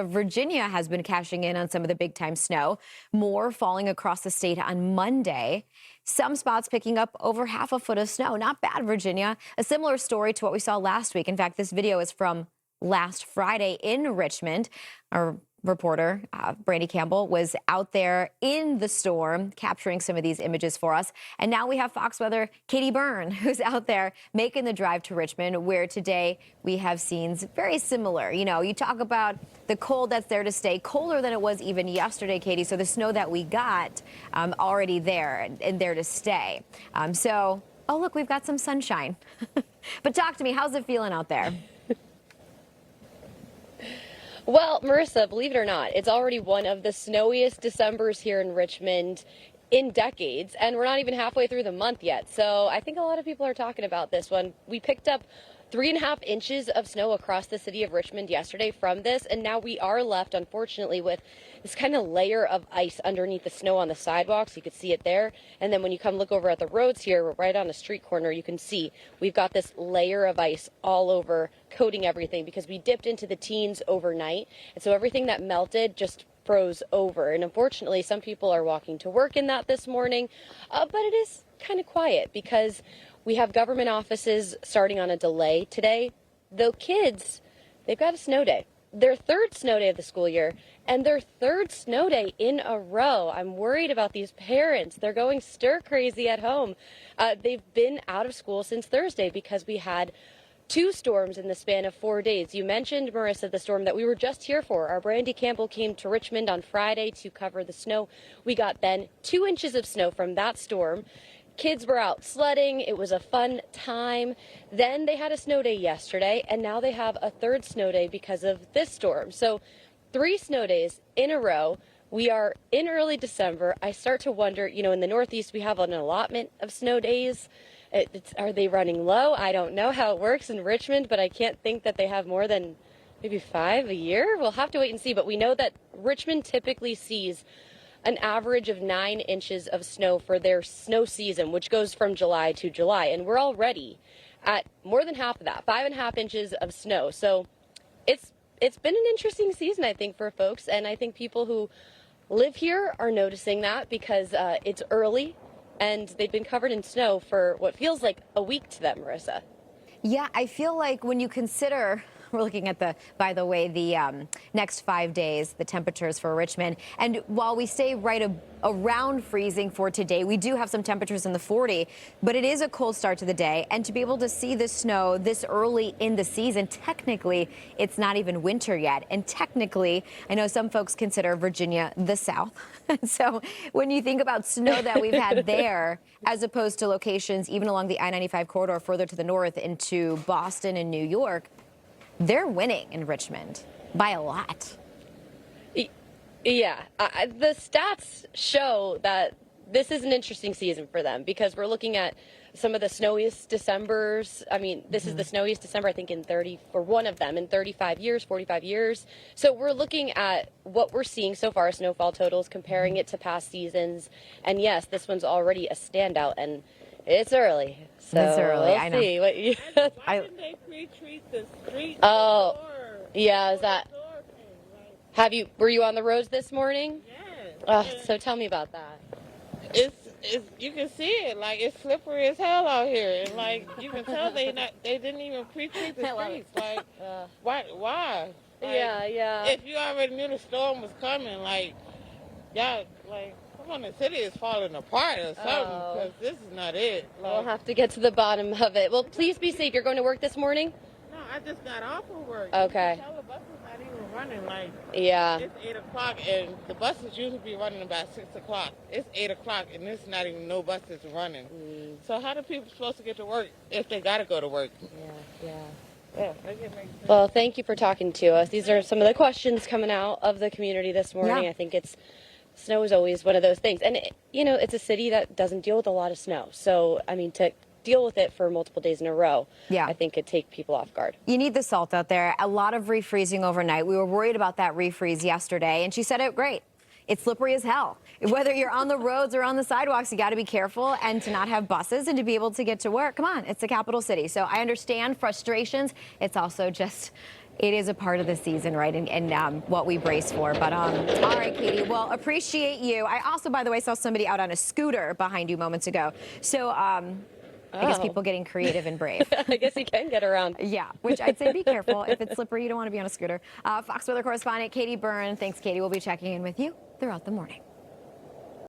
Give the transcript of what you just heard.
Virginia has been cashing in on some of the big time snow, more falling across the state on Monday. Some spots picking up over half a foot of snow. Not bad, Virginia. A similar story to what we saw last week. In fact, this video is from last Friday in Richmond. Our reporter, Brandy Campbell, was out there in the storm capturing some of these images for us. And now we have Fox Weather Katie Byrne, who's out there making the drive to Richmond, where today we have scenes very similar. You know, you talk about the cold that's there to stay, colder than it was even yesterday, Katie. So the snow that we got already there and there to stay. Oh, look, we've got some sunshine. But talk to me, how's it feeling out there? Well, Marissa, believe it or not, it's already one of the snowiest Decembers here in Richmond in decades, and we're not even halfway through the month yet. So I think a lot of people are talking about this one. We picked up 3.5 inches of snow across the city of Richmond yesterday from this, and now we are left, unfortunately, with this kind of layer of ice underneath the snow on the sidewalks. You could see it there. And then when you come look over at the roads here, right on the street corner, you can see we've got this layer of ice all over, coating everything, because we dipped into the teens overnight. And so everything that melted just froze over. And unfortunately, some people are walking to work in that this morning, but it is kind of quiet because we have government offices starting on a delay today. The kids, they've got a snow day. Their third snow day of the school year and their third snow day in a row. I'm worried about these parents. They're going stir crazy at home. They've been out of school since Thursday because we had 2 storms in the span of 4 days. You mentioned, Marissa, the storm that we were just here for. Our Brandy Campbell came to Richmond on Friday to cover the snow. We got then 2 inches of snow from that storm. Kids were out sledding. It was a fun time. Then they had a snow day yesterday, and now they have a third snow day because of this storm. So 3 snow days in a row. We are in early December. I start to wonder, you know, in the Northeast, we have an allotment of snow days. Are they running low? I don't know how it works in Richmond, but I can't think that they have more than maybe 5 a year. We'll have to wait and see. But we know that Richmond typically sees an average of 9 inches of snow for their snow season, which goes from July to July. And we're already at more than half of that, 5.5 inches of snow. So it's been an interesting season, I think, for folks. And I think people who live here are noticing that because it's early and they've been covered in snow for what feels like a week to them, Marissa. Yeah, I feel like when you consider, we're looking at by the way, the next 5 days, the temperatures for Richmond. And while we stay right around freezing for today, we do have some temperatures in the 40, but it is a cold start to the day. And to be able to see the snow this early in the season, technically, it's not even winter yet. And technically, I know some folks consider Virginia the South. So when you think about snow that we've had there, as opposed to locations even along the I-95 corridor further to the north into Boston and New York, they're winning in Richmond by a lot. Yeah, the stats show that this is an interesting season for them because we're looking at some of the snowiest Decembers. I mean, this is the snowiest December, I think, for one of them in 35 years, 45 years. So we're looking at what we're seeing so far, snowfall totals, comparing it to past seasons. And yes, this one's already a standout, and it's early. So it's early, we'll I know. see. Why didn't they pre-treat the street? Oh, before? yeah, is that... Were you on the roads this morning? Yes. So tell me about that. It's you can see it, like it's slippery as hell out here, and like you can tell they didn't even pre-treat the streets. Like why? Like, Yeah. If you already knew the storm was coming, like y'all, like come on, the city is falling apart or something because this is not it. Like, We'll have to get to the bottom of it. Well, please be safe. You're going to work this morning? no, I just got off of work. Okay. You can tell the bus is not even running. Like Yeah. it's 8 o'clock, and the buses usually be running about 6 o'clock. It's 8 o'clock, and there's not even no buses running. So how do people supposed to get to work if they got to go to work? Yeah, make sense. Well, thank you for talking to us. These are some of the questions coming out of the community this morning. Yeah. I think snow is always one of those things. And, it's a city that doesn't deal with a lot of snow. So, I mean, to deal with it for multiple days in a row, I think could take people off guard. You need the salt out there. A lot of refreezing overnight. We were worried about that refreeze yesterday, and she said it great. It's slippery as hell. Whether you're on the roads or on the sidewalks, you got to be careful and to not have buses and to be able to get to work. Come on, it's the capital city. So I understand frustrations. It's also just It is a part of the season, right? And what we brace for. But all right, Katie. Well, appreciate you. I also, by the way, saw somebody out on a scooter behind you moments ago. So I guess people getting creative and brave. I guess you can get around. Yeah, which I'd say be careful. If it's slippery, you don't want to be on a scooter. Fox Weather Correspondent Katie Byrne. Thanks, Katie. We'll be checking in with you throughout the morning.